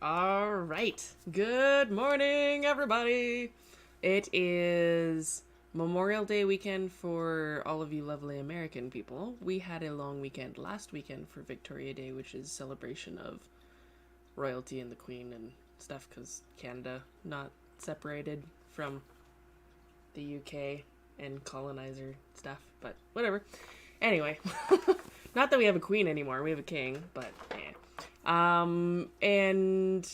All right. Good morning, everybody. It is Memorial Day weekend for all of you lovely American people. We had a long weekend last weekend for Victoria Day, which is celebration of royalty and the Queen and stuff, because Canada not separated from the UK and colonizer stuff, but whatever. Anyway, not that we have a queen anymore. We have a king, but and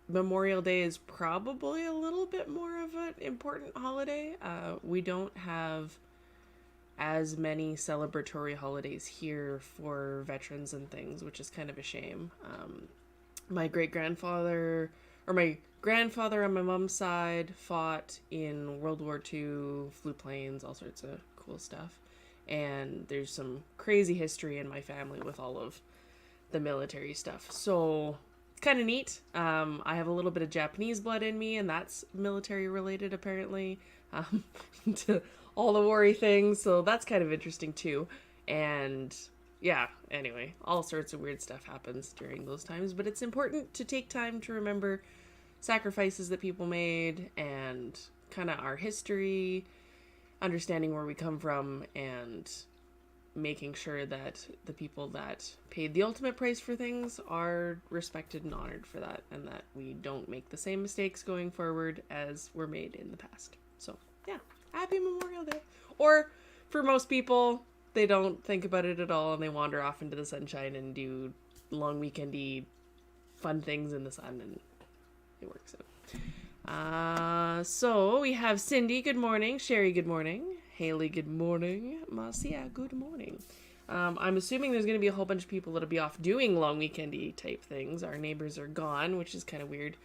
Memorial Day is probably a little bit more of an important holiday. We don't have as many celebratory holidays here for veterans and things, which is kind of a shame. My great-grandfather, or my grandfather on my mom's side, fought in World War II, flew planes, all sorts of cool stuff. And there's some crazy history in my family with all of the military stuff. So it's kind of neat. I have a little bit of Japanese blood in me, and that's military related apparently, to all the war things. So that's kind of interesting too. And yeah, anyway, all sorts of weird stuff happens during those times, but it's important to take time to remember sacrifices that people made and kind of our history, understanding where we come from, and making sure that the people that paid the ultimate price for things are respected and honored for that, and that we don't make the same mistakes going forward as were made in the past. So yeah, happy Memorial Day. Or for most people, they don't think about it at all and they wander off into the sunshine and do long weekendy fun things in the sun, and it works out. So we have Cindy, good morning. Sherry, good morning. Haley, good morning. Marcia, good morning. I'm assuming there's going to be a whole bunch of people that'll be off doing long weekendy type things. Our neighbors are gone, which is kind of weird.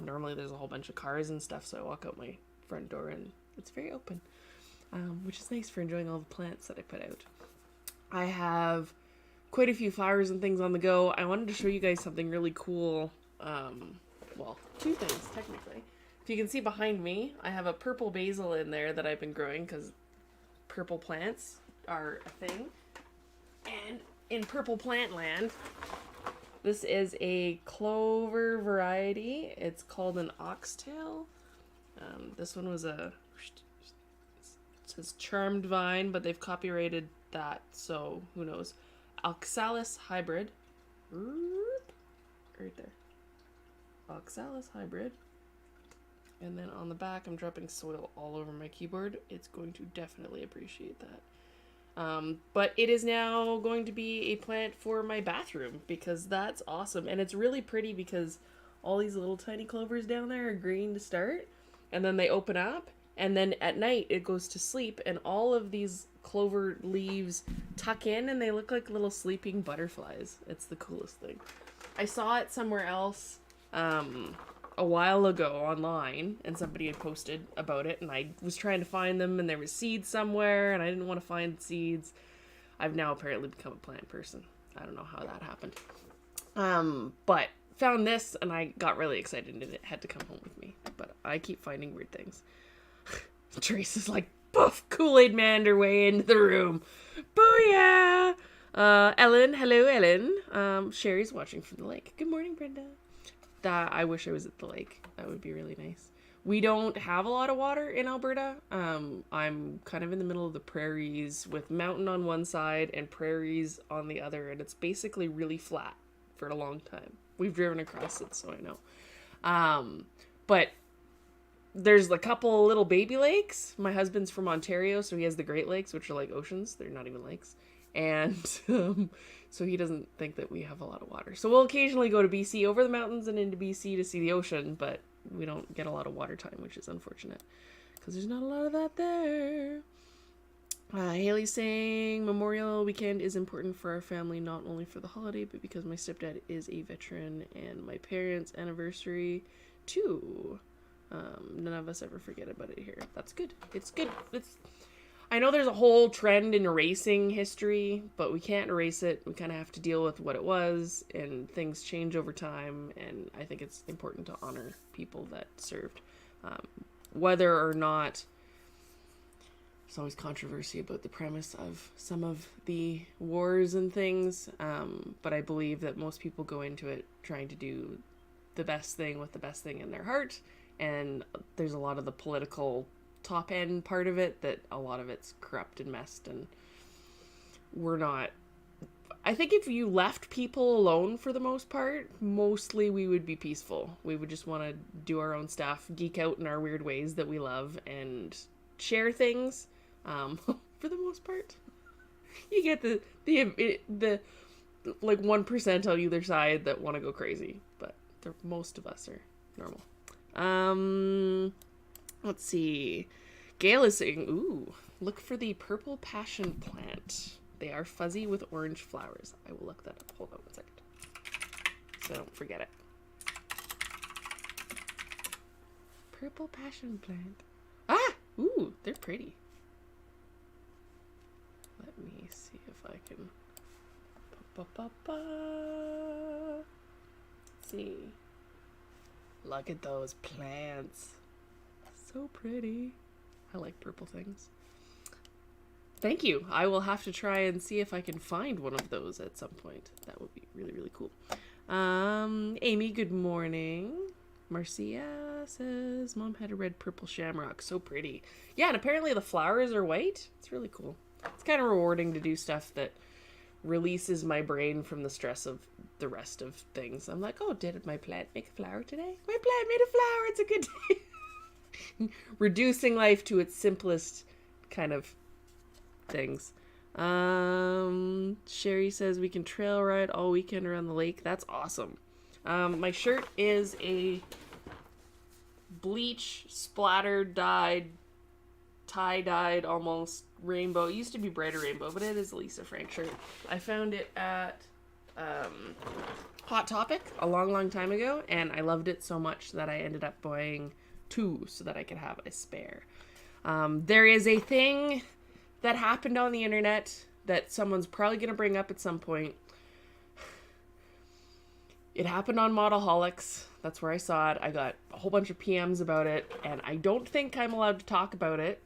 Normally there's a whole bunch of cars and stuff, so I walk out my front door and it's very open, which is nice for enjoying all the plants that I put out. I have quite a few flowers and things on the go. I wanted to show you guys something really cool. Well, two things, technically. If you can see behind me, I have a purple basil in there that I've been growing because purple plants are a thing. And in purple plant land, this is a clover variety. It's called an oxtail. This one was it says charmed vine, but they've copyrighted that, so who knows. Khrysalis hybrid. Right there. Khrysalis hybrid. And then on the back, I'm dropping soil all over my keyboard. It's going to definitely appreciate that. But it is now going to be a plant for my bathroom, because that's awesome. And it's really pretty because all these little tiny clovers down there are green to start, and then they open up, and then at night it goes to sleep, and all of these clover leaves tuck in and they look like little sleeping butterflies. It's the coolest thing. I saw it somewhere else a while ago online, and somebody had posted about it, and I was trying to find them, and there was seeds somewhere, and I didn't want to find seeds. I've now apparently become a plant person. I don't know how that happened. But found this, and I got really excited, and it had to come home with me. But I keep finding weird things. Trace is like, poof, Kool-Aid man her way into the room. Booyah! Ellen, hello Ellen. Sherry's watching from the lake. Good morning, Brenda. I wish I was at the lake. That would be really nice. We don't have a lot of water in Alberta. I'm kind of in the middle of the prairies with mountain on one side and prairies on the other, and it's basically really flat for a long time. We've driven across it, so I know. But there's a couple little baby lakes. My husband's from Ontario, so he has the Great Lakes, which are like oceans. They're not even lakes. And so he doesn't think that we have a lot of water. So we'll occasionally go to BC, over the mountains and into BC, to see the ocean, but we don't get a lot of water time, which is unfortunate, because there's not a lot of that there. Haley's saying Memorial weekend is important for our family, not only for the holiday, but because my stepdad is a veteran and my parents' anniversary too. None of us ever forget about it here. That's good. It's good. I know there's a whole trend in erasing history, but we can't erase it. We kind of have to deal with what it was, and things change over time, and I think it's important to honor people that served. Whether or not, there's always controversy about the premise of some of the wars and things, but I believe that most people go into it trying to do the best thing with the best thing in their heart. And there's a lot of the political top end part of it that a lot of it's corrupt and messed, and we're not. I think if you left people alone for the most part, mostly we would be peaceful. We would just want to do our own stuff, geek out in our weird ways that we love, and share things. For the most part, you get the like 1% on either side that want to go crazy, but most of us are normal. Let's see. Gail is saying, ooh, look for the purple passion plant. They are fuzzy with orange flowers. I will look that up. Hold on 1 second, so I don't forget it. Purple passion plant. Ah! Ooh, they're pretty. Let me see if I can... Let's see. Look at those plants. So pretty. I like purple things. Thank you. I will have to try and see if I can find one of those at some point. That would be really, really cool. Amy, good morning. Marcia says, Mom had a red purple shamrock. So pretty. Yeah, and apparently the flowers are white. It's really cool. It's kind of rewarding to do stuff that releases my brain from the stress of the rest of things. I'm like, oh, did my plant make a flower today? My plant made a flower. It's a good day. Reducing life to its simplest kind of things. Sherry says we can trail ride all weekend around the lake. That's awesome. My shirt is a bleach splattered dyed, tie-dyed almost rainbow. It used to be brighter rainbow, but it is a Lisa Frank shirt. I found it at Hot Topic a long time ago, and I loved it so much that I ended up buying 2 so that I could have a spare. There is a thing that happened on the internet that someone's probably going to bring up at some point. It happened on Modelholics. That's where I saw it. I got a whole bunch of PMs about it, and I don't think I'm allowed to talk about it,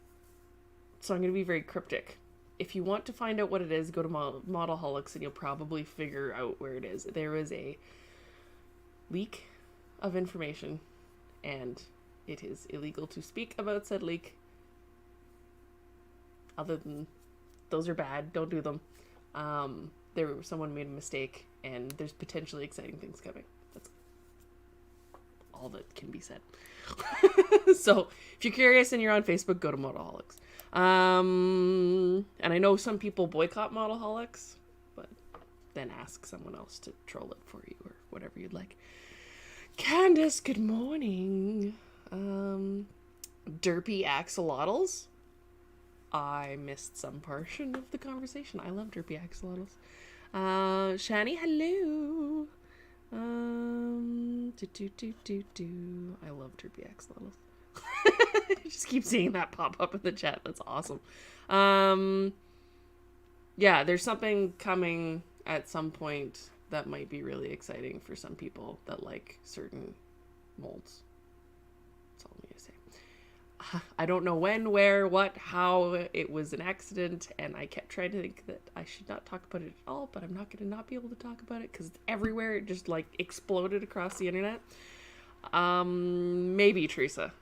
so I'm going to be very cryptic. If you want to find out what it is, go to Modelholics, and you'll probably figure out where it is. There was a leak of information, and it is illegal to speak about said leak. Other than, those are bad, don't do them. Someone made a mistake, and there's potentially exciting things coming. That's all that can be said. So, if you're curious and you're on Facebook, go to Modelholics. And I know some people boycott Modelholics, but then ask someone else to troll it for you, or whatever you'd like. Candace, good morning. Derpy axolotls. I missed some portion of the conversation. I love derpy axolotls. Shani, hello. I love derpy axolotls. I just keep seeing that pop up in the chat. That's awesome. Yeah, there's something coming at some point that might be really exciting for some people that like certain molds. That's all I'm gonna say. I don't know when, where, what, how. It was an accident, and I kept trying to think that I should not talk about it at all, but I'm not going to not be able to talk about it because it's everywhere. It just like exploded across the internet. Maybe Teresa.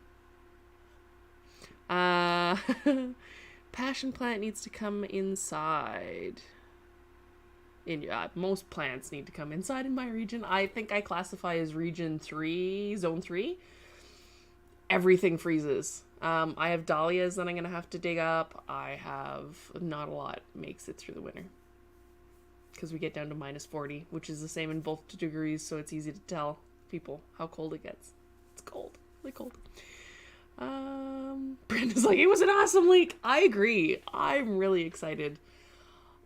Passion plant needs to come inside. Most plants need to come inside in my region. I think I classify as region 3, zone 3. Everything freezes. I have dahlias that I'm going to have to dig up. I have not a lot makes it through the winter. Because we get down to -40, which is the same in both degrees, so it's easy to tell people how cold it gets. It's cold. Really cold. Brenda's like, it was an awesome leak. I agree. I'm really excited.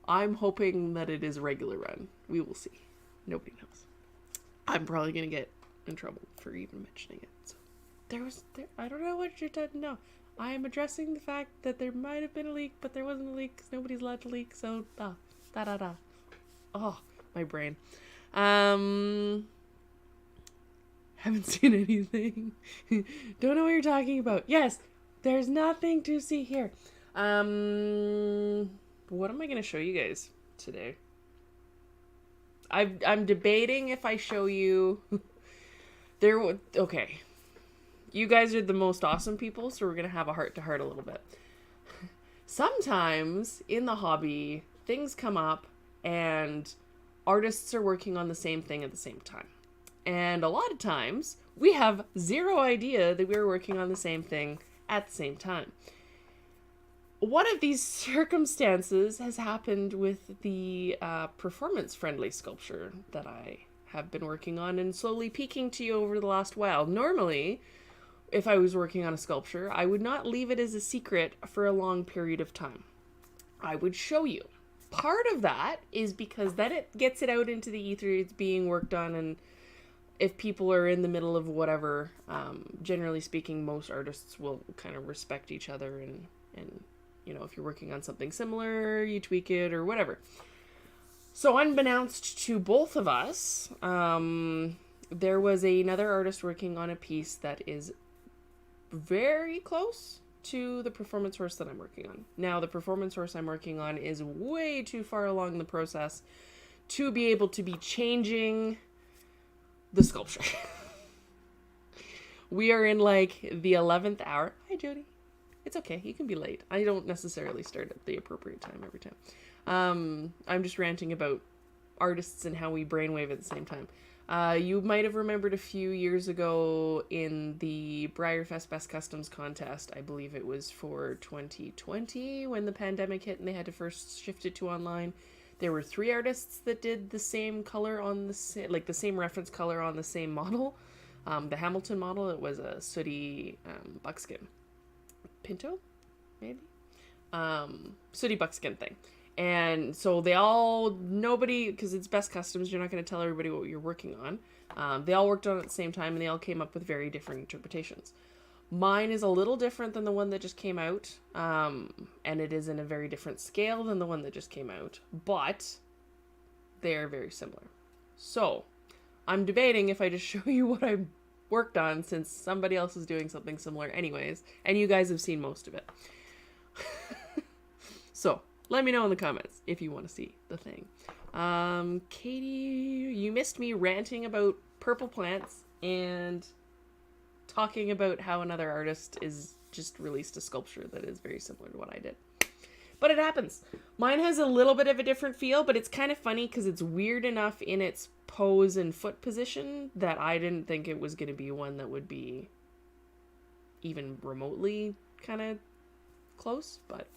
I'm hoping that it is a regular run. We will see. Nobody knows. I'm probably going to get in trouble for even mentioning it, so. I don't know what you're talking about. I am addressing the fact that there might have been a leak, but there wasn't a leak because nobody's allowed to leak, so da. Oh, my brain. Haven't seen anything. Don't know what you're talking about. Yes, there's nothing to see here. What am I going to show you guys today? I'm debating if I show you Okay. You guys are the most awesome people, so we're going to have a heart-to-heart a little bit. Sometimes in the hobby, things come up and artists are working on the same thing at the same time. And a lot of times, we have zero idea that we're working on the same thing at the same time. One of these circumstances has happened with the performance-friendly sculpture that I have been working on and slowly peeking to you over the last while. Normally, if I was working on a sculpture, I would not leave it as a secret for a long period of time. I would show you. Part of that is because then it gets it out into the ether, it's being worked on, and if people are in the middle of whatever, generally speaking, most artists will kind of respect each other and you know, if you're working on something similar, you tweak it or whatever. So unbeknownst to both of us, there was another artist working on a piece that is very close to the performance horse that I'm working on. Now, the performance horse I'm working on is way too far along the process to be able to be changing the sculpture. We are in like the 11th hour. Hi, Jody. It's okay. You can be late. I don't necessarily start at the appropriate time every time. I'm just ranting about artists and how we brainwave at the same time. You might have remembered a few years ago in the Briarfest Best Customs contest, I believe it was for 2020 when the pandemic hit and they had to first shift it to online. There were 3 artists that did the same color on the same reference color on the same model. The Hamilton model, it was a sooty buckskin. Pinto, maybe? Sooty buckskin thing. And so nobody, because it's Best Customs, you're not going to tell everybody what you're working on. They all worked on it at the same time and they all came up with very different interpretations. Mine is a little different than the one that just came out. And it is in a very different scale than the one that just came out. But they are very similar. So I'm debating if I just show you what I worked on since somebody else is doing something similar anyways. And you guys have seen most of it. So let me know in the comments if you want to see the thing. Katie, you missed me ranting about purple plants and talking about how another artist is just released a sculpture that is very similar to what I did. But it happens. Mine has a little bit of a different feel, but it's kind of funny because it's weird enough in its pose and foot position that I didn't think it was going to be one that would be even remotely kind of close, but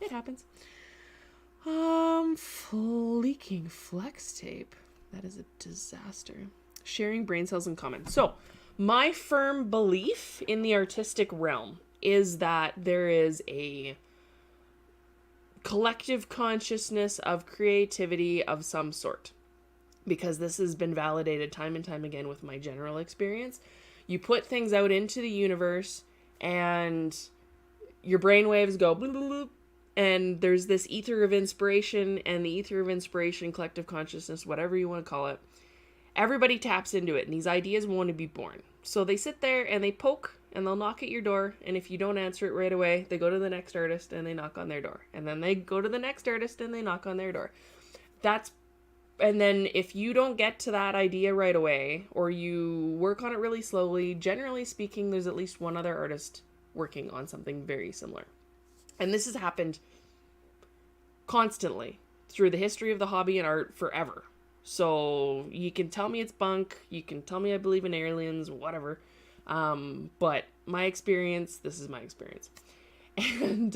it happens. Leaking flex tape. That is a disaster. Sharing brain cells in common. So, my firm belief in the artistic realm is that there is a collective consciousness of creativity of some sort. Because this has been validated time and time again with my general experience. You put things out into the universe and your brainwaves go bloop, bloop, bloop, and there's this ether of inspiration, and the ether of inspiration, collective consciousness, whatever you want to call it, everybody taps into it, and these ideas want to be born. So they sit there and they poke, and they'll knock at your door, and if you don't answer it right away, they go to the next artist and they knock on their door. And then they go to the next artist and they knock on their door. And then if you don't get to that idea right away, or you work on it really slowly, generally speaking, there's at least one other artist working on something very similar. And this has happened constantly through the history of the hobby and art forever. So you can tell me it's bunk, you can tell me I believe in aliens, whatever. But my experience, this is my experience. And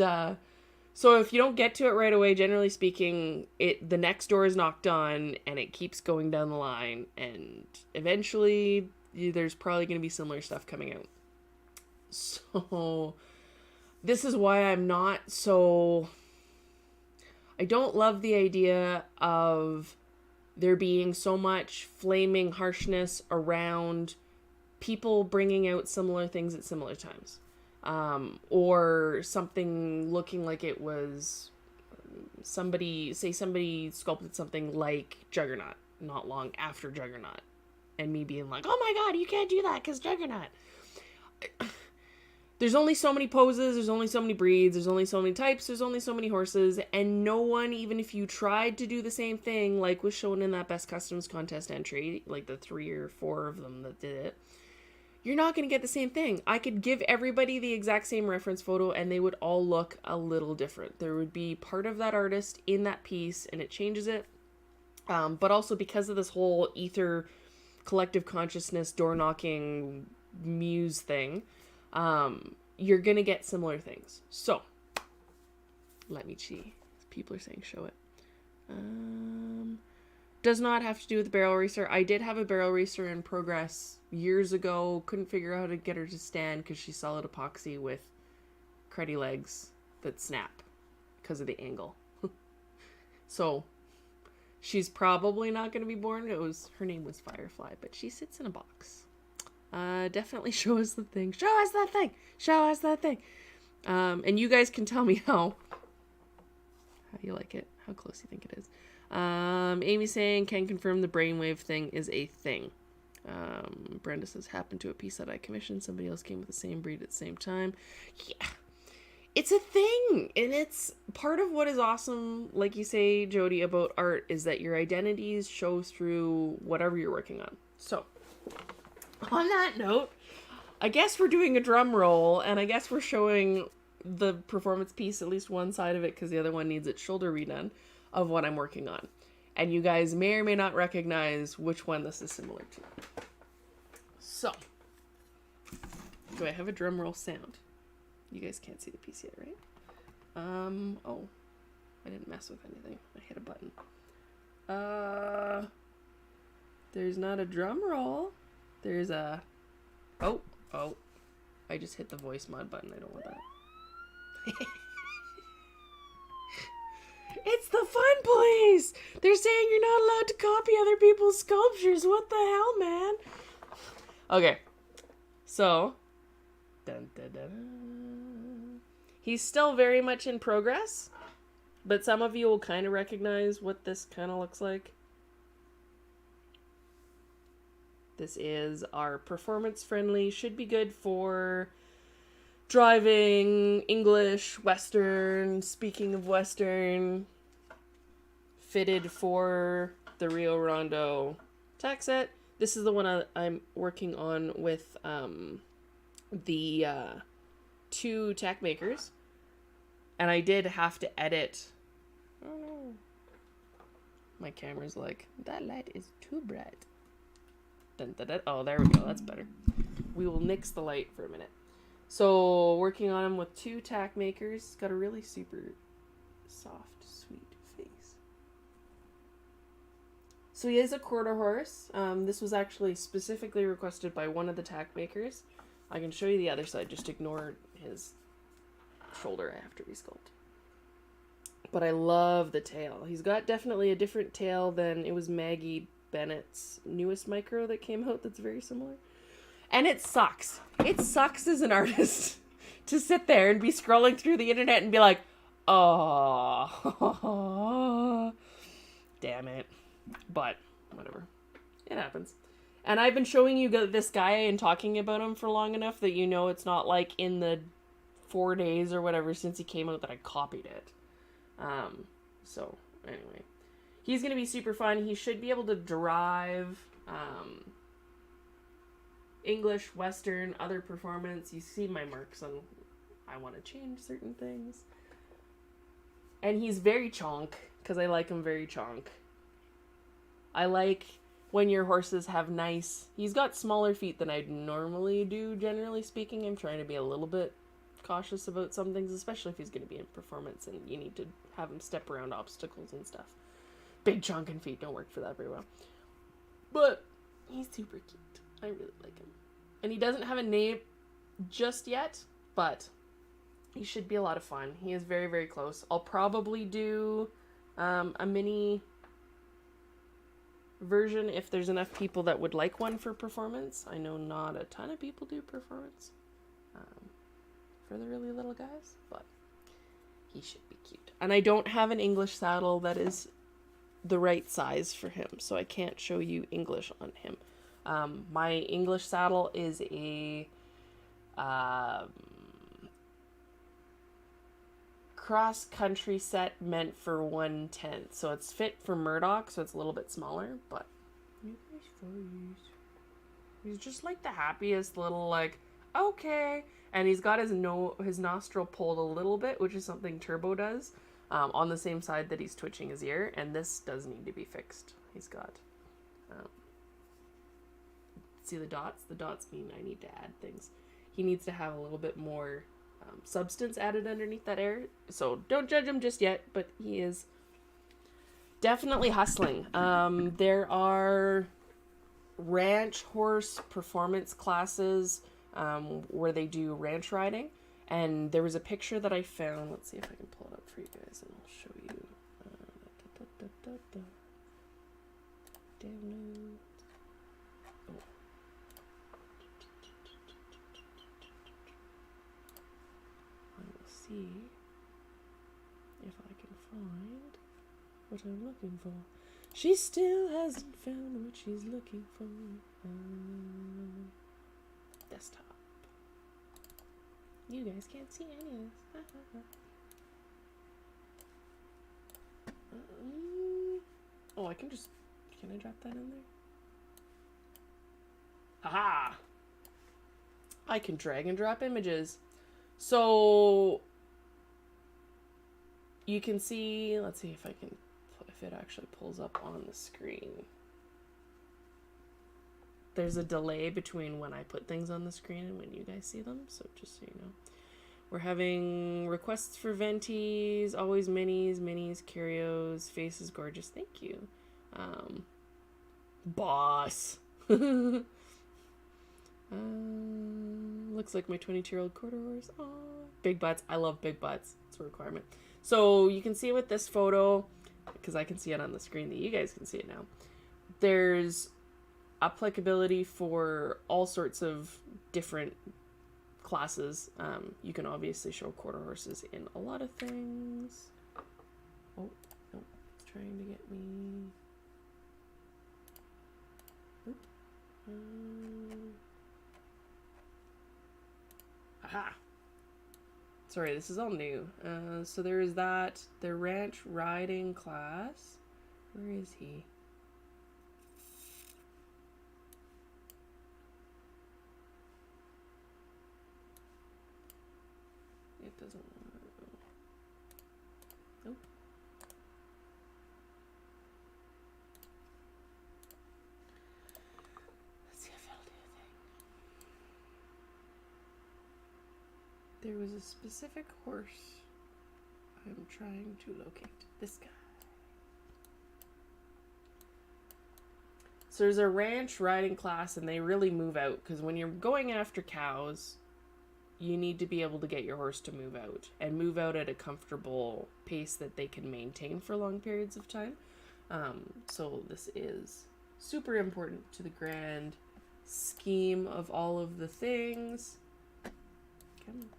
so if you don't get to it right away, generally speaking, the next door is knocked on and it keeps going down the line. And eventually there's probably going to be similar stuff coming out. So this is why I don't love the idea of there being so much flaming harshness around people bringing out similar things at similar times. Or something looking like it was somebody sculpted something like Juggernaut not long after Juggernaut. And me being like, oh my god, you can't do that because Juggernaut. there's only so many poses, there's only so many breeds, there's only so many types, there's only so many horses, and no one, even if you tried to do the same thing, like was shown in that Best Customs contest entry, like the 3 or 4 of them that did it, you're not going to get the same thing. I could give everybody the exact same reference photo and they would all look a little different. There would be part of that artist in that piece and it changes it. But also because of this whole ether collective consciousness door knocking muse thing, you're going to get similar things. So, let me see. People are saying show it. Does not have to do with the barrel racer. I did have a barrel racer in progress years ago. Couldn't figure out how to get her to stand because she's solid epoxy with cruddy legs that snap because of the angle. So, she's probably not going to be born. Her name was Firefly, but she sits in a box. Definitely show us the thing. Show us that thing. Show us that thing. And you guys can tell me how you like it, how close you think it is. Amy's saying, can confirm the brainwave thing is a thing. Brenda says, happened to a piece that I commissioned. Somebody else came with the same breed at the same time. Yeah, it's a thing. And it's part of what is awesome, like you say, Jody, about art, is that your identities show through whatever you're working on. So, on that note, I guess we're doing a drum roll, and I guess we're showing the performance piece, at least one side of it, because the other one needs its shoulder redone, of what I'm working on. And you guys may or may not recognize which one this is similar to. So, do I have a drum roll sound? You guys can't see the piece yet, right? Oh, I didn't mess with anything. I hit a button. There's not a drum roll. There's a, oh, I just hit the voice mod button. I don't want that. It's the fun place! They're saying you're not allowed to copy other people's sculptures. What the hell, man? Okay. So. Dun, dun, dun. He's still very much in progress. But some of you will kind of recognize what this kind of looks like. This is our performance-friendly. Should be good for driving, English, Western, speaking of Western, fitted for the Rio Rondo tack set. This is the one I'm working on with the 2 tack makers. And I did have to edit. Oh no. My camera's like, that light is too bright. Dun, dun, dun. Oh, there we go. That's better. We will nix the light for a minute. So, working on him with 2 tack makers. He's got a really super soft, sweet face. So he is a quarter horse. This was actually specifically requested by one of the tack makers. I can show you the other side. Just ignore his shoulder after we sculpt. But I love the tail. He's got definitely a different tail than it was Maggie Bennett's newest micro that came out that's very similar. And it sucks. It sucks as an artist to sit there and be scrolling through the internet and be like, oh, damn it. But, whatever. It happens. And I've been showing you this guy and talking about him for long enough that you know it's not like in the 4 days or whatever since he came out that I copied it. So, anyway. He's going to be super fun. He should be able to drive English, Western, other performance. You see my marks on I want to change certain things. And he's very chonk, because I like him very chonk. I like when your horses have nice... He's got smaller feet than I'd normally do, generally speaking. I'm trying to be a little bit cautious about some things, especially if he's going to be in performance and you need to have him step around obstacles and stuff. Big chonking feet don't work for that very well. But he's super cute. I really like him. And he doesn't have a name just yet, but he should be a lot of fun. He is very, very close. I'll probably do a mini version if there's enough people that would like one for performance. I know not a ton of people do performance for the really little guys, but he should be cute. And I don't have an English saddle that is the right size for him, so I can't show you English on him. My English saddle is a cross-country set meant for 1/10. So it's fit for Murdoch, so it's a little bit smaller, but he's just like the happiest little, like, okay. And he's got his nostril pulled a little bit, which is something Turbo does, on the same side that he's twitching his ear, and this does need to be fixed. He's got, see the dots? The dots mean I need to add things. He needs to have a little bit more substance added underneath that air, so don't judge him just yet, but he is definitely hustling. There are ranch horse performance classes where they do ranch riding, and there was a picture that I found. Let's see if I can pull it up for you guys, and I'll show you. Download. Oh. I will see if I can find what I'm looking for. She still hasn't found what she's looking for. Desktop. You guys can't see any of this. Oh, I can I drop that in there? Haha! I can drag and drop images. So, you can see, let's see if it actually pulls up on the screen. There's a delay between when I put things on the screen and when you guys see them, so just so you know. We're having requests for venties, always minis, curios, face is gorgeous, thank you. Boss. Looks like my 22-year-old quarter horse. Aww. Big butts, I love big butts, it's a requirement. So you can see with this photo, because I can see it on the screen that you guys can see it now, there's applicability for all sorts of different classes. You can obviously show quarter horses in a lot of things. Oh, no, it's trying to get me. Aha! Sorry, this is all new. So there is that, the ranch riding class. Where is he? It doesn't want to go. Nope. Let's see if it'll do a thing. There was a specific horse I'm trying to locate. This guy. So there's a ranch riding class, and they really move out, because when you're going after cows, you need to be able to get your horse to move out, and move out at a comfortable pace that they can maintain for long periods of time. So this is super important to the grand scheme of all of the things. Come on.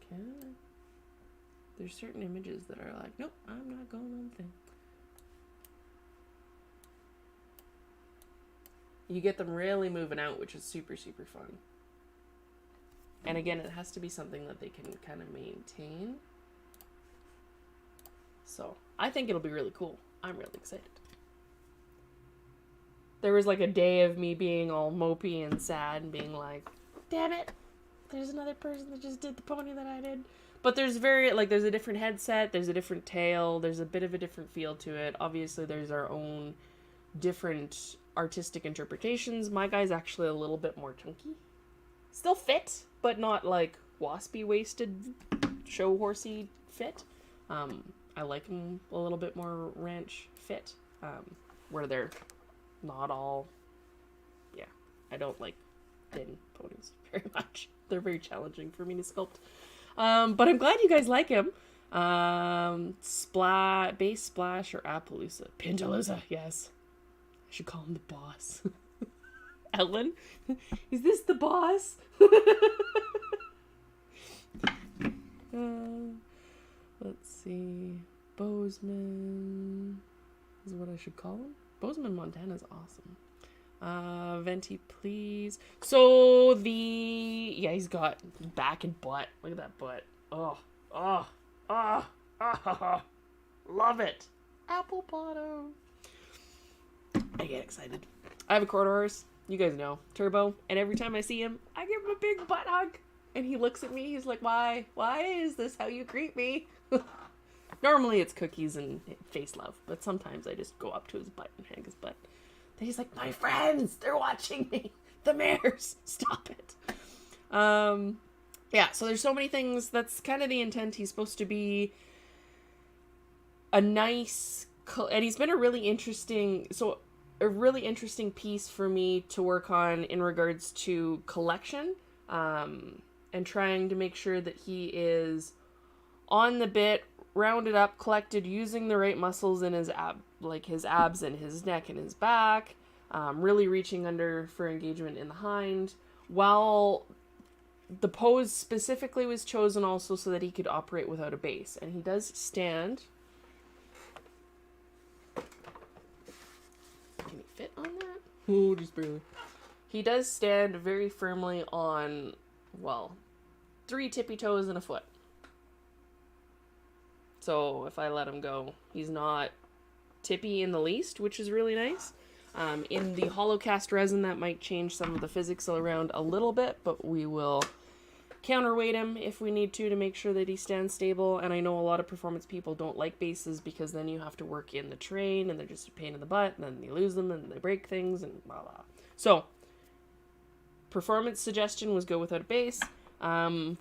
Come on. There's certain images that are like, nope, I'm not going on the thing. You get them really moving out, which is super, super fun. And again, it has to be something that they can kind of maintain. So, I think it'll be really cool. I'm really excited. There was like a day of me being all mopey and sad and being like, damn it, there's another person that just did the pony that I did. But there's there's a different headset, there's a different tail, there's a bit of a different feel to it. Obviously, there's our own different artistic interpretations. My guy's actually a little bit more chunky. Still fit, but not like waspy waisted show horsey fit. I like them a little bit more ranch fit, where they're not all, yeah, I don't like thin ponies very much. They're very challenging for me to sculpt. But I'm glad you guys like him. Base Splash or Appaloosa? Pintaloosa, yes. I should call him the boss. Ellen? Is this the boss? Let's see. Bozeman is what I should call him. Bozeman, Montana is awesome. Venti, please. So yeah, he's got back and butt. Look at that butt. Oh. Ah, love it. Apple bottom. I get excited. I have a quarter horse. You guys know, Turbo. And every time I see him, I give him a big butt hug. And he looks at me. He's like, why? Why is this how you greet me? Normally it's cookies and face love. But sometimes I just go up to his butt and hang his butt. And he's like, my friends, they're watching me. The mares. Stop it. Yeah, so there's so many things. That's kind of the intent. He's supposed to be a nice... And he's been a really interesting piece for me to work on in regards to collection, and trying to make sure that he is on the bit, rounded up, collected, using the right muscles in his his abs and his neck and his back, really reaching under for engagement in the hind, while the pose specifically was chosen also so that he could operate without a base. And he does stand... Can he fit on that? Oh, just barely. He does stand very firmly on, well, 3 tippy toes and a foot. So if I let him go, he's not tippy in the least, which is really nice. In the hollow cast resin, that might change some of the physics around a little bit, but we will counterweight him if we need to make sure that he stands stable. And I know a lot of performance people don't like bases because then you have to work in the train and they're just a pain in the butt, and then you lose them and they break things and blah blah. So performance suggestion was go without a base.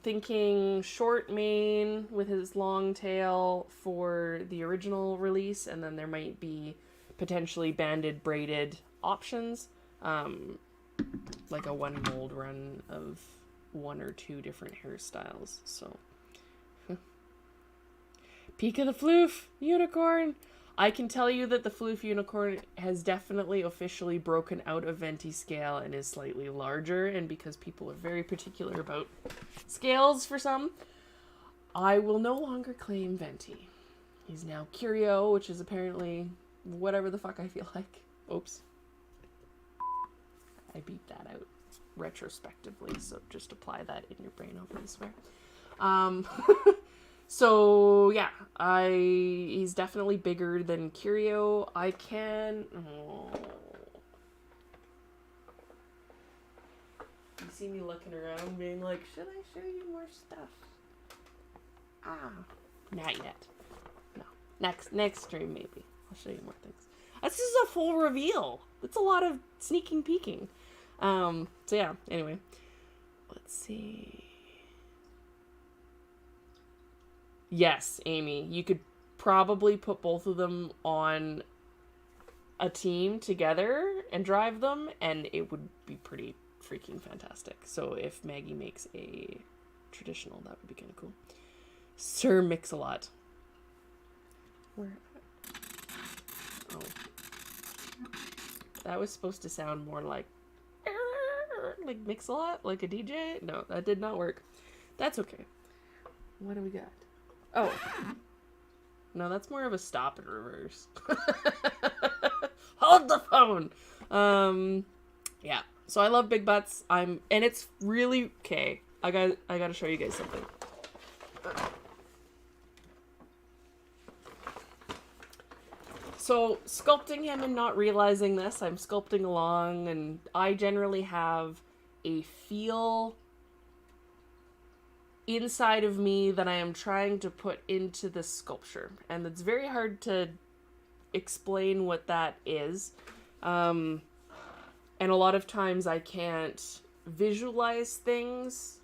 Thinking short mane with his long tail for the original release, and then there might be potentially banded braided options, like a one mold run of 1 or 2 different hairstyles. So peak of the floof unicorn. I can tell you that the floof unicorn has definitely officially broken out of Venti scale and is slightly larger, and because people are very particular about scales for some, I will no longer claim Venti. He's now Curio, which is apparently whatever the fuck I feel like. Oops. I beat that out retrospectively, so just apply that in your brain over and swear. So yeah, he's definitely bigger than Curio. I can... Oh. You see me looking around being like, should I show you more stuff? Not yet. No. Next stream maybe. I'll show you more things. This is a full reveal. That's a lot of sneaking peeking. So yeah, anyway. Let's see. Yes, Amy, you could probably put both of them on a team together and drive them, and it would be pretty freaking fantastic. So if Maggie makes a traditional, that would be kind of cool. Sir Mix-a-Lot. Where? Oh. That was supposed to sound more like Mix-a-Lot, like a DJ. No, that did not work. That's okay. What do we got? Oh. No, that's more of a stop and reverse. Hold the phone. Yeah. So I love big butts. And it's really okay. I got to show you guys something. So sculpting him and not realizing this, I'm sculpting along, and I generally have a feel inside of me that I am trying to put into this sculpture, and it's very hard to explain what that is, and a lot of times I can't visualize things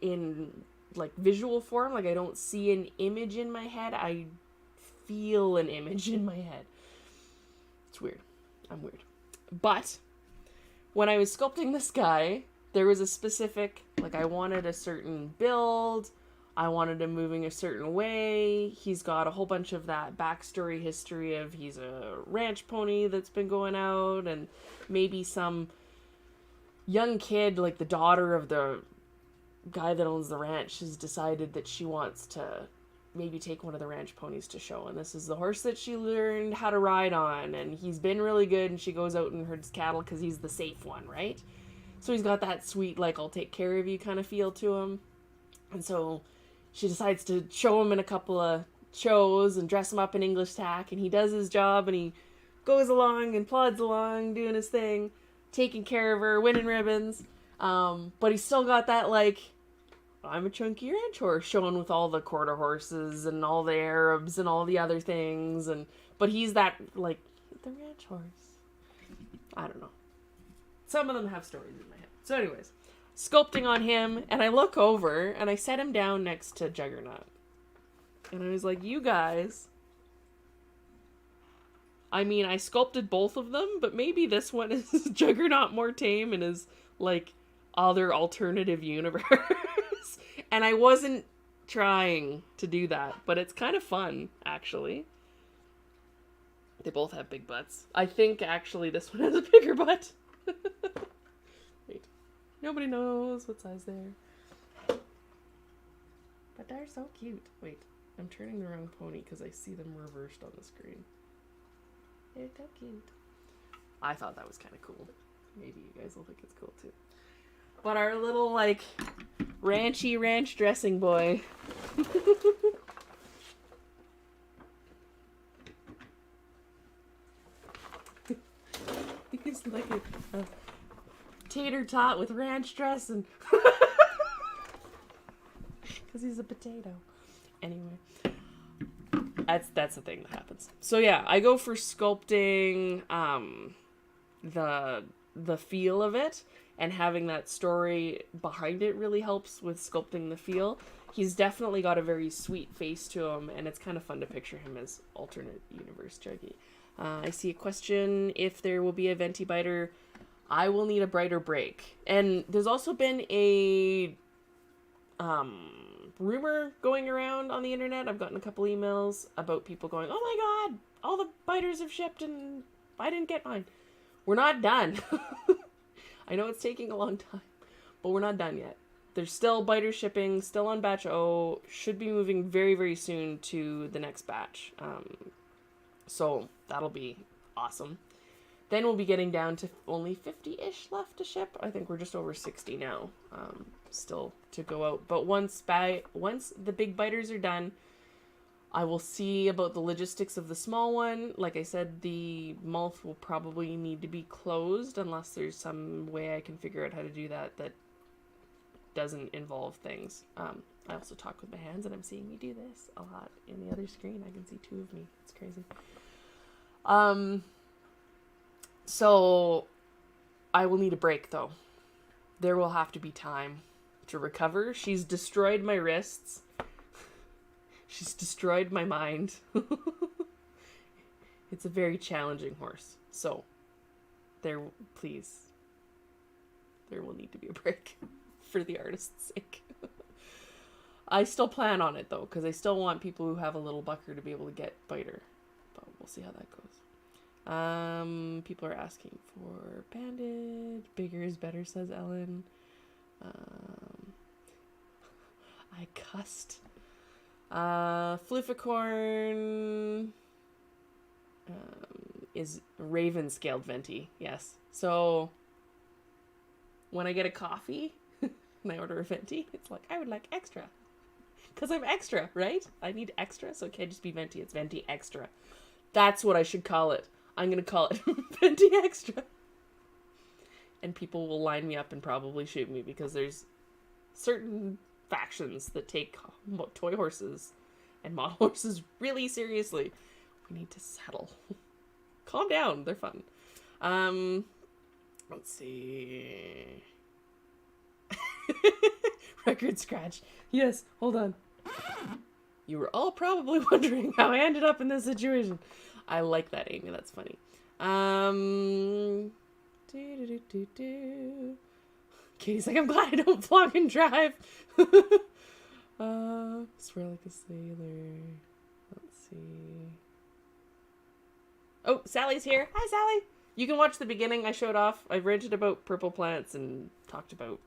in like visual form. Like I don't see an image in my head, I feel an image in my head. It's weird. I'm weird. But when I was sculpting this guy, there was a specific, like I wanted a certain build, I wanted him moving a certain way. He's got a whole bunch of that backstory history of he's a ranch pony that's been going out, and maybe some young kid, like the daughter of the guy that owns the ranch, has decided that she wants to maybe take one of the ranch ponies to show, and this is the horse that she learned how to ride on, and he's been really good, and she goes out and herds cattle because he's the safe one, right? So he's got that sweet, like, I'll take care of you kind of feel to him. And so she decides to show him in a couple of shows and dress him up in English tack, and he does his job, and he goes along and plods along doing his thing, taking care of her, winning ribbons. But he's still got that, like, I'm a chunky ranch horse, showing with all the quarter horses and all the Arabs and all the other things. But he's that, like, the ranch horse. I don't know. Some of them have stories in my head. So anyways, sculpting on him, and I look over, and I set him down next to Juggernaut. And I was like, you guys... I mean, I sculpted both of them, but maybe this one is Juggernaut more tame and is, like, other alternative universe. And I wasn't trying to do that, but it's kind of fun, actually. They both have big butts. I think, actually, this one has a bigger butt. Wait. Nobody knows what size they're. But they're so cute. Wait, I'm turning the wrong pony because I see them reversed on the screen. They're so cute. I thought that was kind of cool. Maybe you guys will think it's cool too. But our little, like, ranchy ranch dressing boy. He's like a tater tot with ranch dressing. Because he's a potato. Anyway. That's the thing that happens. So yeah, I go for sculpting the feel of it, and having that story behind it really helps with sculpting the feel. He's definitely got a very sweet face to him, and it's kind of fun to picture him as alternate universe Juggy. I see a question if there will be a venti biter. I will need a brighter break. And there's also been a rumor going around on the internet. I've gotten a couple emails about people going, oh my god, all the biters have shipped and I didn't get mine. We're not done. I know it's taking a long time, but we're not done yet. There's still biter shipping, still on batch O, should be moving very, very soon to the next batch. So that'll be awesome. Then we'll be getting down to only 50-ish left to ship. I think we're just over 60 now, still to go out. But once the big biters are done, I will see about the logistics of the small one. Like I said, the mouth will probably need to be closed unless there's some way I can figure out how to do that doesn't involve things. I also talk with my hands, and I'm seeing me do this a lot. In the other screen, I can see two of me. It's crazy. So I will need a break, though. There will have to be time to recover. She's destroyed my wrists. She's destroyed my mind. It's a very challenging horse. So, there will need to be a break for the artist's sake. I still plan on it, though, because I still want people who have a little bucker to be able to get biter. But we'll see how that goes. People are asking for bandage. Bigger is better, says Ellen. I cussed. Flufficorn is raven scaled venti. Yes. So when I get a coffee and I order a venti, it's like, I would like extra. Because I'm extra, right? I need extra, so it can't just be venti. It's venti extra. That's what I should call it. I'm going to call it venti extra. And people will line me up and probably shoot me because there's certain factions that take toy horses and model horses really seriously. We need to settle. Calm down. They're fun. Let's see. Record scratch. Yes, hold on. You were all probably wondering how I ended up in this situation. I like that, Amy. That's funny. Katie's like, I'm glad I don't vlog and drive. Swear like a sailor. Let's see. Oh, Sally's here. Hi, Sally. You can watch the beginning. I showed off. I ranted about purple plants and talked about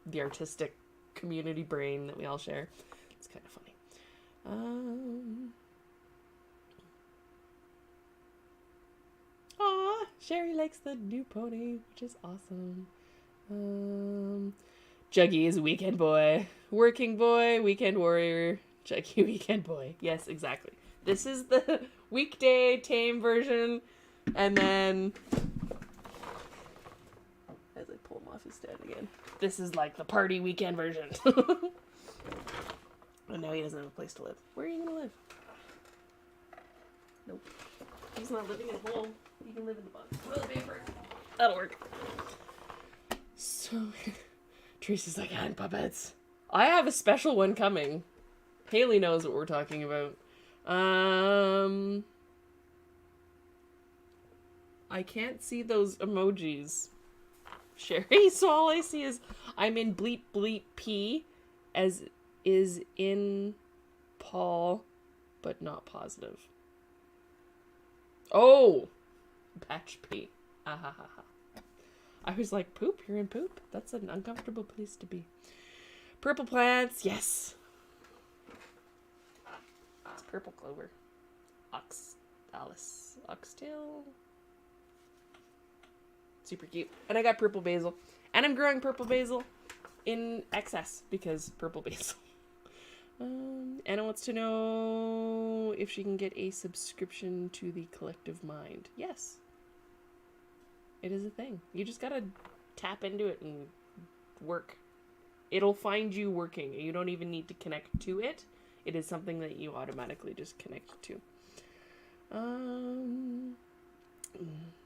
the artistic community brain that we all share. It's kind of funny. Aw, Sherry likes the new pony, which is awesome. Juggy is a weekend boy. Working boy, weekend warrior, Chucky weekend boy. Yes, exactly. This is the weekday tame version, and then as I pull him off his stand again, this is like the party weekend version. And now he doesn't have a place to live. Where are you gonna live? Nope. He's not living in a hole. He can live in the box. Toilet paper. That'll work. So, Tracy's like, hand puppets. I have a special one coming. Haley knows what we're talking about. I can't see those emojis, Sherry, so all I see is I'm in bleep bleep P, as is in Paul, but not positive. Oh! Batch P. Ah ha ha ha. I was like, poop? You're in poop? That's an uncomfortable place to be. Purple plants, yes. It's purple clover. Oxtail. Super cute. And I got purple basil. And I'm growing purple basil in excess because purple basil. Anna wants to know if she can get a subscription to the Collective Mind. Yes. It is a thing. You just gotta tap into it and work. It'll find you working. You don't even need to connect to it. It is something that you automatically just connect to.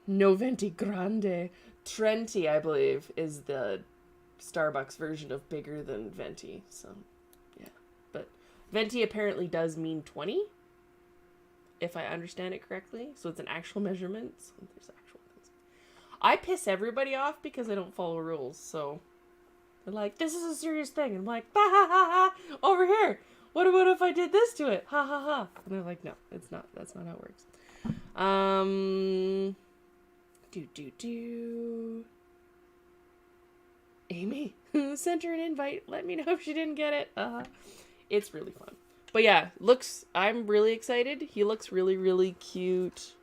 No Venti Grande. Trenti, I believe, is the Starbucks version of bigger than Venti. So, yeah. But Venti apparently does mean 20, if I understand it correctly. So it's an actual measurement. So there's actual things. I piss everybody off because I don't follow rules. So they're like, this is a serious thing. And I'm like, ha ha ha ha, over here. What about if I did this to it? Ha ha ha. And they're like, no, it's not. That's not how it works. Amy, sent her an invite. Let me know if she didn't get it. It's really fun. But yeah, I'm really excited. He looks really, really cute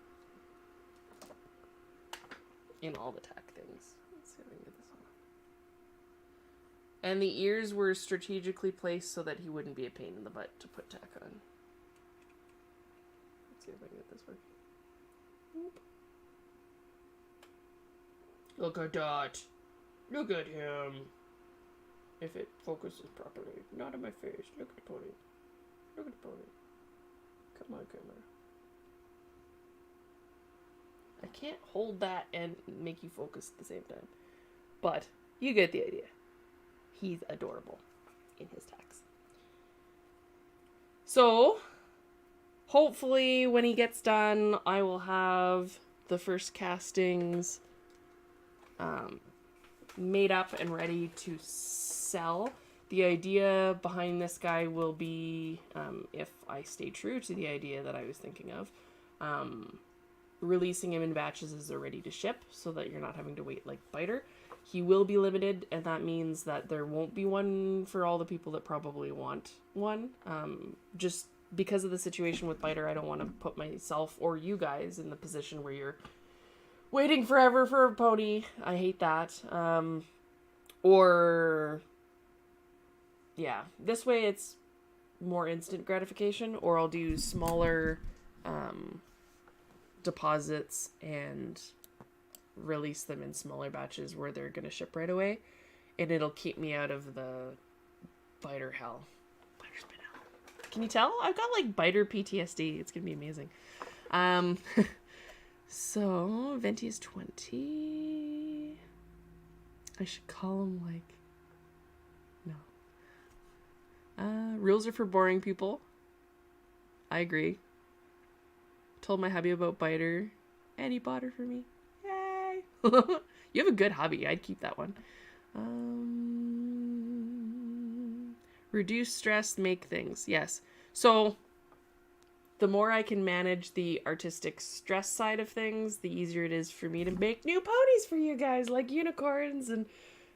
in all the tack things. Let's see if I can get this on. And the ears were strategically placed so that he wouldn't be a pain in the butt to put tack on. Let's see if I can get this working. Look at that. Look at him. If it focuses properly. Not on my face. Look at the pony. Look at the pony. Come on, camera. I can't hold that and make you focus at the same time. But you get the idea. He's adorable in his tacks. So, hopefully when he gets done, I will have the first castings made up and ready to sell. The idea behind this guy will be, if I stay true to the idea that I was thinking of, releasing him in batches as they're ready to ship so that you're not having to wait like Biter. He will be limited, and that means that there won't be one for all the people that probably want one. Just because of the situation with Biter, I don't want to put myself or you guys in the position where you're waiting forever for a pony. I hate that. Yeah, this way it's more instant gratification, or I'll do smaller deposits and release them in smaller batches where they're going to ship right away, and it'll keep me out of the Biter hell. Biter's been hell. Can you tell? I've got like Biter PTSD. It's going to be amazing. So, Venti is 20. I should call him like... No. Rules are for boring people. I agree. Told my hubby about Biter, and he bought her for me. Yay! You have a good hobby. I'd keep that one. Reduce stress, make things. Yes. So, the more I can manage the artistic stress side of things, the easier it is for me to make new ponies for you guys, like unicorns and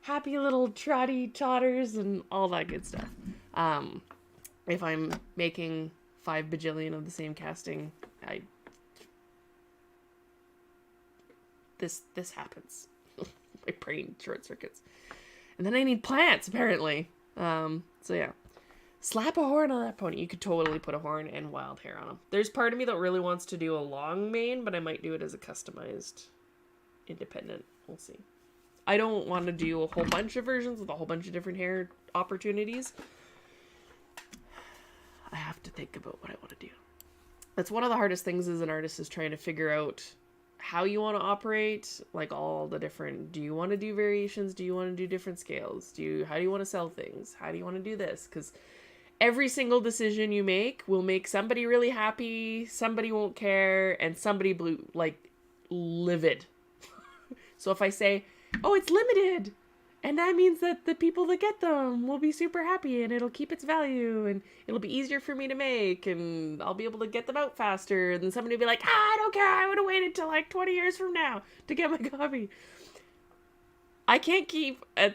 happy little trotty totters and all that good stuff. If I'm making 5 bajillion of the same casting, this happens. My brain short circuits. And then I need plants, apparently. So yeah. Slap a horn on that pony. You could totally put a horn and wild hair on him. There's part of me that really wants to do a long mane, but I might do it as a customized independent. We'll see. I don't want to do a whole bunch of versions with a whole bunch of different hair opportunities. I have to think about what I want to do. That's one of the hardest things as an artist, is trying to figure out how you want to operate, like all the different, do you want to do variations? Do you want to do different scales? How do you want to sell things? How do you want to do this? Because every single decision you make will make somebody really happy, somebody won't care, and somebody livid. So if I say, oh, it's limited, and that means that the people that get them will be super happy, and it'll keep its value, and it'll be easier for me to make, and I'll be able to get them out faster, and then somebody will be like, I don't care, I would have waited till like 20 years from now to get my copy. I can't keep, and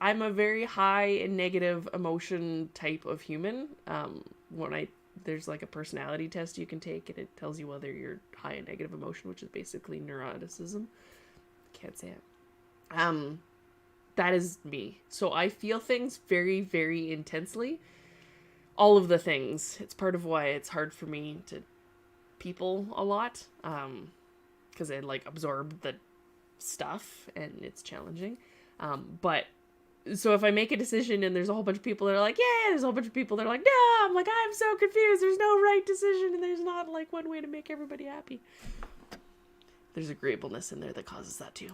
I'm a very high and negative emotion type of human. There's like a personality test you can take, and it tells you whether you're high and negative emotion, which is basically neuroticism. Can't say it. That is me. So I feel things very, very intensely. All of the things. It's part of why it's hard for me to people a lot. Because I absorb the stuff, and it's challenging. But so if I make a decision and there's a whole bunch of people that are like, yeah, there's a whole bunch of people that are like, no, I'm like, I'm so confused. There's no right decision, and there's not like one way to make everybody happy. There's agreeableness in there that causes that too.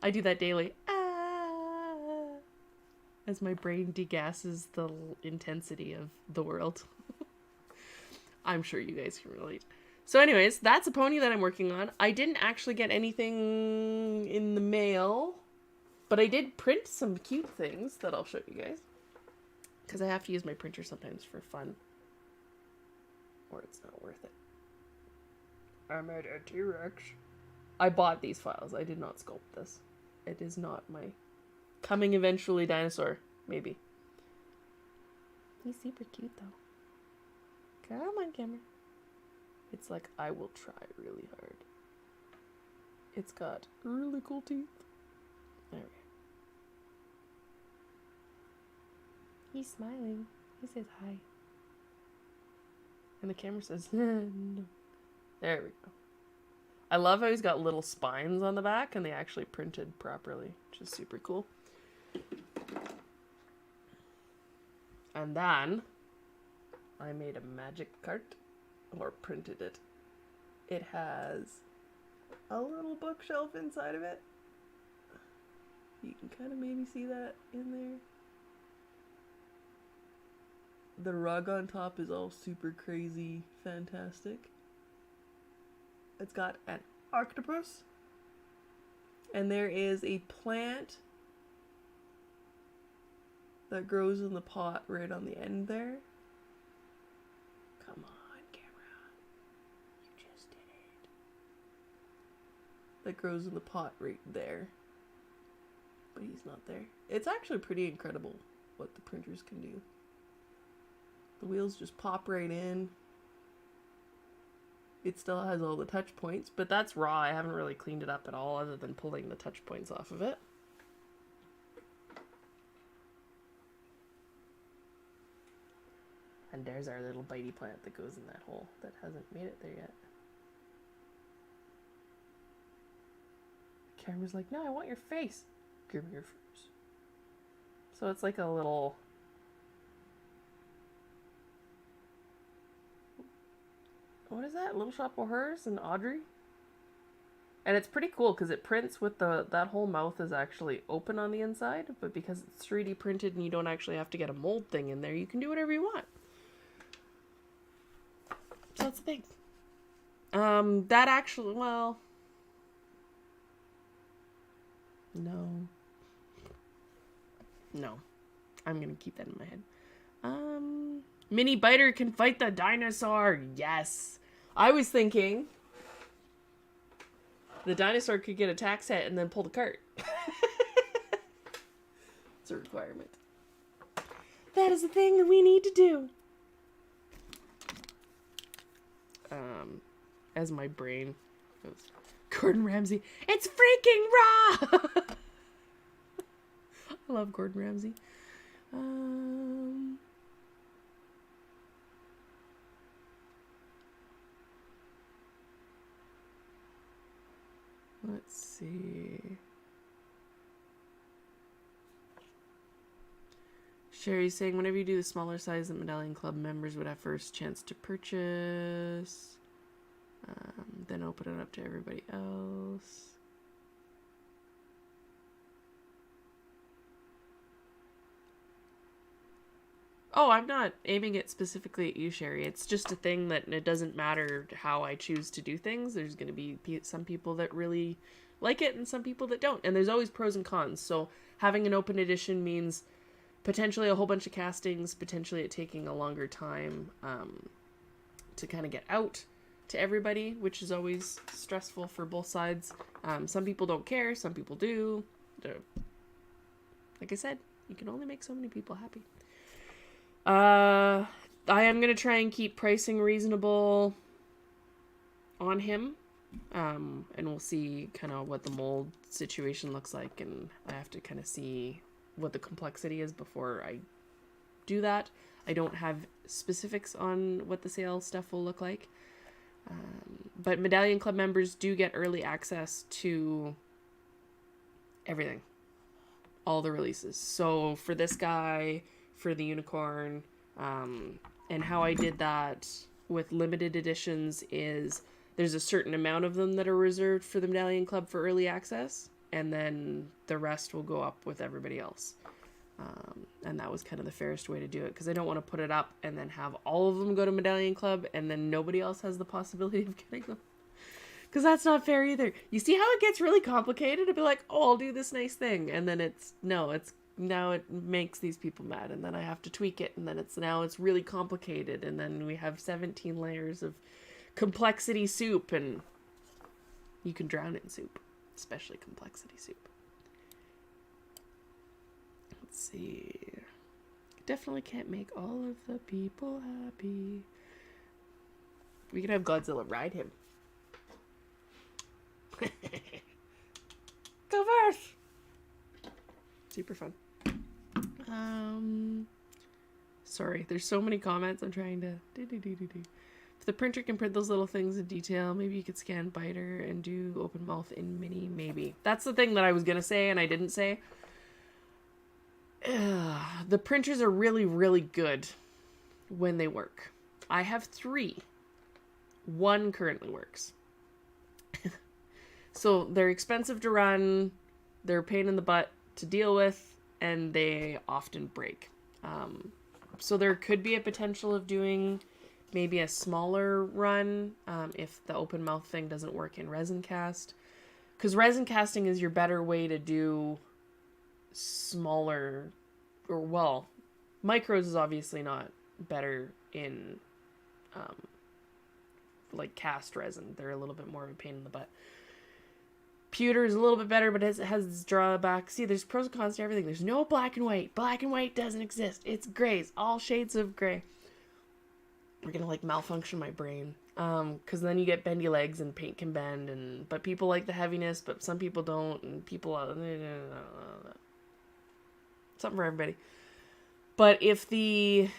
I do that daily. As my brain degasses the intensity of the world. I'm sure you guys can relate. So anyways, that's a pony that I'm working on. I didn't actually get anything in the mail, but I did print some cute things that I'll show you guys. Because I have to use my printer sometimes for fun. Or it's not worth it. I made a T-Rex. I bought these files. I did not sculpt this. It is not my coming eventually dinosaur. Maybe. He's super cute though. Come on, camera. It's like, I will try really hard. It's got really cool teeth. There we go. He's smiling. He says hi. And the camera says, no. There we go. I love how he's got little spines on the back, and they actually printed properly, which is super cool. And then I made a magic cart, or printed it. It has a little bookshelf inside of it. You can kind of maybe see that in there. The rug on top is all super crazy, fantastic. It's got an octopus. And there is a plant that grows in the pot right on the end there. Come on, camera. You just did it. That grows in the pot right there. But he's not there. It's actually pretty incredible what the printers can do. The wheels just pop right in. It still has all the touch points, but that's raw. I haven't really cleaned it up at all other than pulling the touch points off of it. And there's our little bitey plant that goes in that hole that hasn't made it there yet. The camera's like, no, I want your face. Give me your face. So it's like a little... What is that? Little Shop of Horrors and Audrey? And it's pretty cool because it prints with that whole mouth is actually open on the inside, but because it's 3D printed and you don't actually have to get a mold thing in there, you can do whatever you want. So that's the thing. That actually, well... No. No. I'm gonna keep that in my head. Mini Biter can fight the dinosaur. Yes. I was thinking the dinosaur could get a tax hit and then pull the cart. It's a requirement. That is the thing that we need to do. As my brain goes, Gordon Ramsay, it's freaking raw! I love Gordon Ramsay. Let's see. Sherry's saying, whenever you do the smaller size, the Medallion Club members would have first chance to purchase. Then open it up to everybody else. Oh, I'm not aiming it specifically at you, Sherry. It's just a thing that it doesn't matter how I choose to do things. There's going to be some people that really like it and some people that don't. And there's always pros and cons. So having an open edition means potentially a whole bunch of castings, potentially it taking a longer time to kind of get out to everybody, which is always stressful for both sides. Some people don't care. Some people do. Like I said, you can only make so many people happy. I am going to try and keep pricing reasonable on him. And we'll see kind of what the mold situation looks like. And I have to kind of see what the complexity is before I do that. I don't have specifics on what the sale stuff will look like. But Medallion Club members do get early access to everything. All the releases. So for this guy, for the unicorn, and how I did that with limited editions is there's a certain amount of them that are reserved for the Medallion Club for early access, and then the rest will go up with everybody else. And that was kind of the fairest way to do it, because I don't want to put it up and then have all of them go to Medallion Club and then nobody else has the possibility of getting them. Because that's not fair either. You see how it gets really complicated? To be like, oh, I'll do this nice thing. And then now it makes these people mad. And then I have to tweak it. And then it's really complicated. And then we have 17 layers of complexity soup. And you can drown it in soup. Especially complexity soup. Let's see. Definitely can't make all of the people happy. We could have Godzilla ride him. Go first! Super fun. Sorry, there's so many comments. I'm trying to If the printer can print those little things in detail, maybe you could scan Biter and do open mouth in mini, maybe. That's the thing that I was gonna say and I didn't say. The printers are really, really good when they work. I have 3. 1 currently works. So they're expensive to run, they're a pain in the butt to deal with, and they often break. So there could be a potential of doing maybe a smaller run if the open mouth thing doesn't work in resin cast. Because resin casting is your better way to do smaller, or well, micros is obviously not better in like cast resin. They're a little bit more of a pain in the butt. Pewter is a little bit better, but it has its drawbacks. See, there's pros and cons to everything. There's no black and white. Black and white doesn't exist. It's grays. All shades of gray. We're gonna like malfunction my brain. Because then you get bendy legs and paint can bend, but people like the heaviness, but some people don't, and people something for everybody. But if the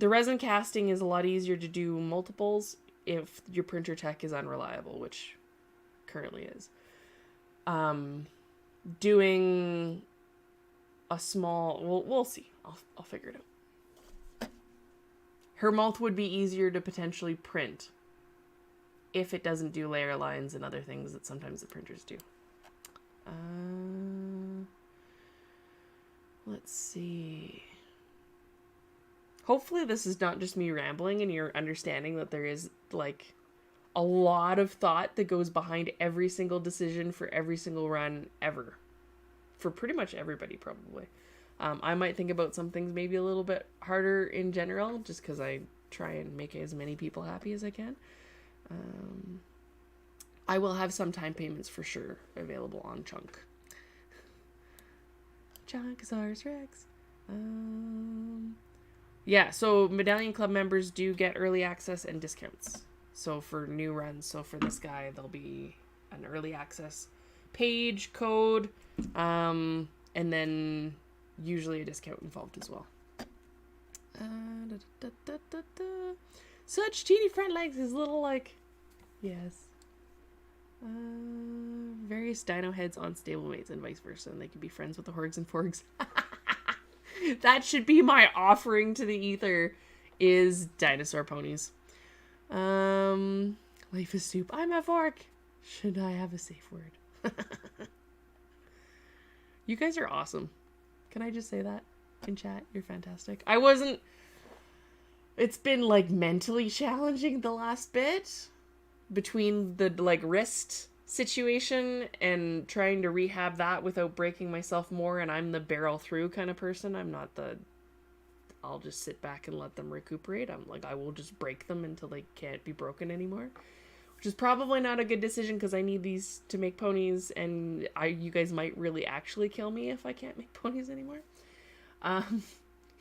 resin casting is a lot easier to do multiples if your printer tech is unreliable, which currently is. Doing a small, we'll see. I'll figure it out. Her mouth would be easier to potentially print if it doesn't do layer lines and other things that sometimes the printers do. Let's see. Hopefully this is not just me rambling and you're understanding that there is like a lot of thought that goes behind every single decision for every single run ever. For pretty much everybody, probably. I might think about some things maybe a little bit harder in general, just because I try and make as many people happy as I can. I will have some time payments for sure available on Chunk. Chunkosaurus Rex. Yeah, so Medallion Club members do get early access and discounts. So for new runs, so for this guy, there'll be an early access page code, and then usually a discount involved as well. Such teeny front legs, his little, like, yes. Various dino heads on stablemates and vice versa, and they can be friends with the Horgs and Forgs. That should be my offering to the ether, is dinosaur ponies. Life is soup. I'm a fork. Should I have a safe word? You guys are awesome. Can I just say that in chat? You're fantastic. It's been, like, mentally challenging the last bit between the, like, wrist situation and trying to rehab that without breaking myself more, and I'm the barrel through kind of person. I'm not I'll just sit back and let them recuperate. I'm like, I will just break them until they can't be broken anymore. Which is probably not a good decision because I need these to make ponies, and you guys might really actually kill me if I can't make ponies anymore. And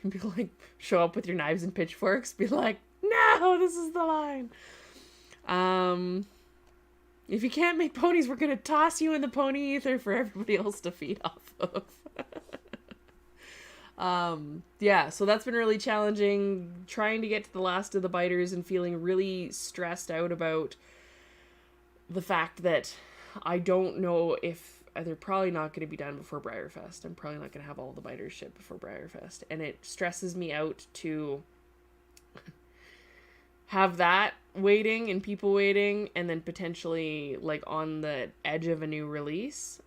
be like, show up with your knives and pitchforks, be like, no, this is the line. If you can't make ponies, we're gonna toss you in the pony ether for everybody else to feed off of. Yeah, so that's been really challenging, trying to get to the last of the biters and feeling really stressed out about the fact that I don't know if they're probably not going to be done before Briarfest. I'm probably not going to have all the biters shipped before Briarfest, and it stresses me out to have that waiting and people waiting, and then potentially, like, on the edge of a new release.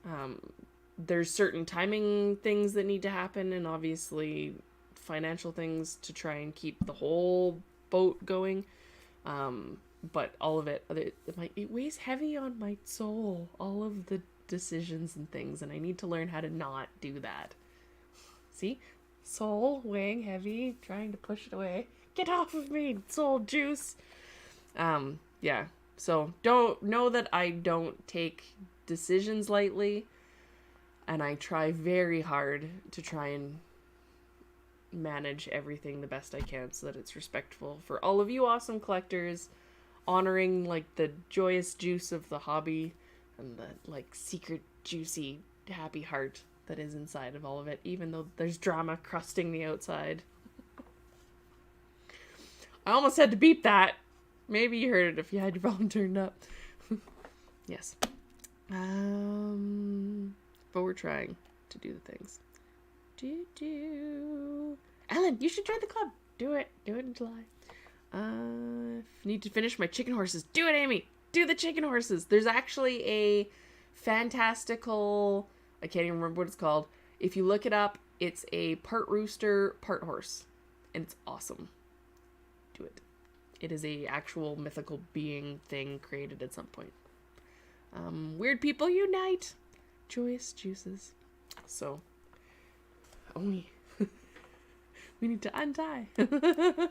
There's certain timing things that need to happen, and obviously financial things to try and keep the whole boat going. But all of it weighs heavy on my soul, all of the decisions and things, and I need to learn how to not do that. See? Soul weighing heavy, trying to push it away. Get off of me, soul juice. Yeah. So know that I don't take decisions lightly, and I try very hard to try and manage everything the best I can so that it's respectful for all of you awesome collectors, honoring, like, the joyous juice of the hobby and the, like, secret juicy happy heart that is inside of all of it, even though there's drama crusting the outside. I almost had to beep that. Maybe you heard it if you had your volume turned up. Yes. But we're trying to do the things. Ellen, you should join the club. Do it in July. Need to finish my chicken horses. Do it, Amy. Do the chicken horses. There's actually a fantastical, I can't even remember what it's called. If you look it up, it's a part rooster, part horse, and it's awesome. Do it. It is a actual mythical being thing created at some point. Weird people unite. Joyous juices. So, we need to untie the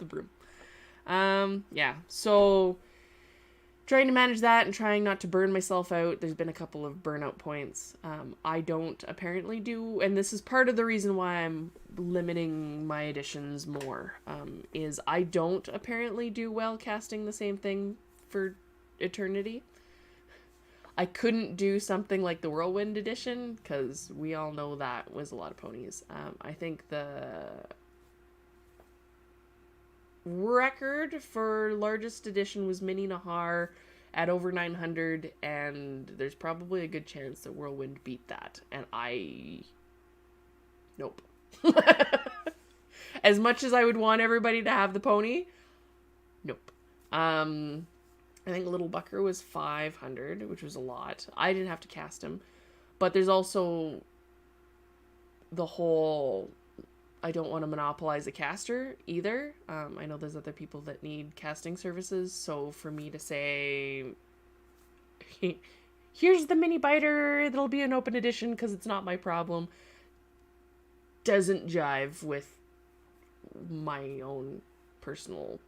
broom. Yeah, so trying to manage that and trying not to burn myself out. There's been a couple of burnout points. I don't apparently do, and this is part of the reason why I'm limiting my editions more, is I don't apparently do well casting the same thing for eternity. I couldn't do something like the Whirlwind edition, because we all know that was a lot of ponies. I think the record for largest edition was Mini Nahar at over 900, and there's probably a good chance that Whirlwind beat that, and nope. As much as I would want everybody to have the pony, nope. I think Little Bucker was 500, which was a lot. I didn't have to cast him, but there's also the whole, I don't want to monopolize a caster either. I know there's other people that need casting services, so for me to say, here's the mini biter that'll be an open edition because it's not my problem, doesn't jive with my own personal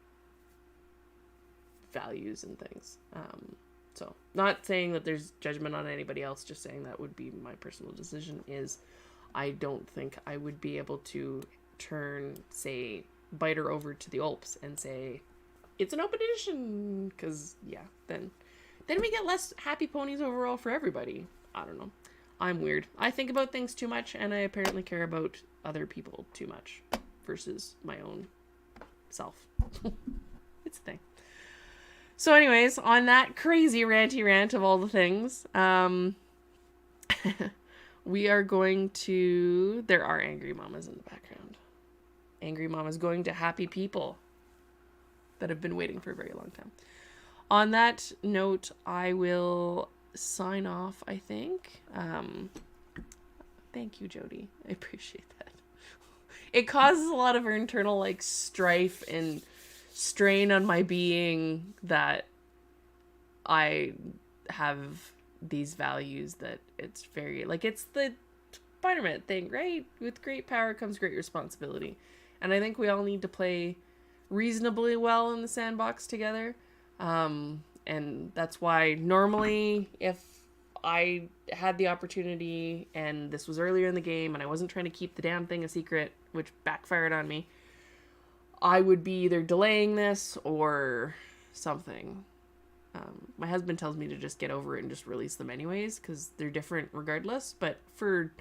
values and things. So not saying that there's judgment on anybody else, just saying that would be my personal decision. Is I don't think I would be able to turn, say, Biter over to the Ulps and say it's an open edition, because yeah, then we get less happy ponies overall for everybody. I don't know. I'm weird. I think about things too much, and I apparently care about other people too much versus my own self. It's a thing. So anyways, on that crazy ranty rant of all the things, we are going to... There are angry mamas in the background. Angry mamas going to happy people that have been waiting for a very long time. On that note, I will sign off, I think. Thank you, Jody. I appreciate that. It causes a lot of internal, like, strife and strain on my being that I have these values that it's very... Like, it's the Spider-Man thing, right? With great power comes great responsibility. And I think we all need to play reasonably well in the sandbox together. And that's why normally if I had the opportunity and this was earlier in the game and I wasn't trying to keep the damn thing a secret, which backfired on me, I would be either delaying this or something. My husband tells me to just get over it and just release them anyways, because they're different regardless. But for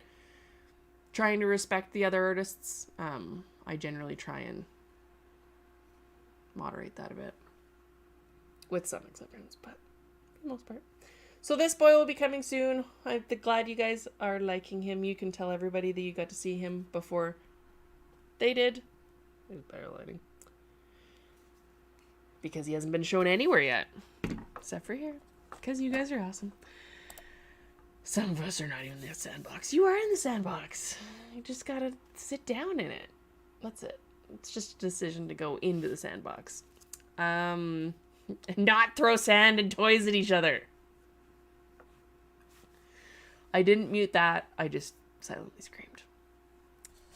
trying to respect the other artists, I generally try and moderate that a bit. With some exceptions, but for the most part. So this boy will be coming soon. I'm glad you guys are liking him. You can tell everybody that you got to see him before they did. There's better lighting. Because he hasn't been shown anywhere yet. Except for here. Because you guys are awesome. Some of us are not even in the sandbox. You are in the sandbox. You just gotta sit down in it. That's it. It's just a decision to go into the sandbox. And not throw sand and toys at each other. I didn't mute that. I just silently screamed.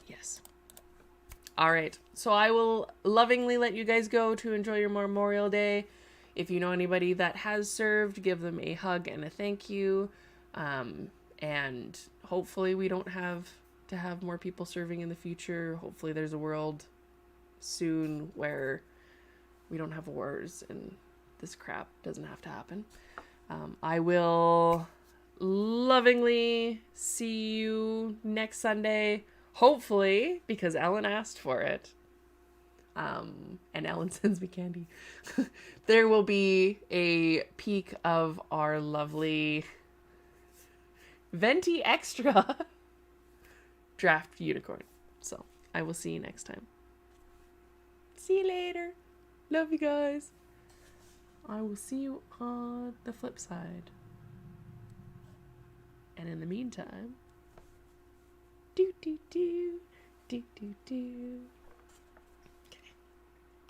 Yes. Alright. So I will lovingly let you guys go to enjoy your Memorial Day. If you know anybody that has served, give them a hug and a thank you. And hopefully we don't have to have more people serving in the future. Hopefully there's a world soon where we don't have wars and this crap doesn't have to happen. I will lovingly see you next Sunday, hopefully, because Ellen asked for it. And Ellen sends me candy. There will be a peek of our lovely Venti Extra draft unicorn. So I will see you next time. See you later. Love you guys. I will see you on the flip side. And in the meantime, do do do do do do.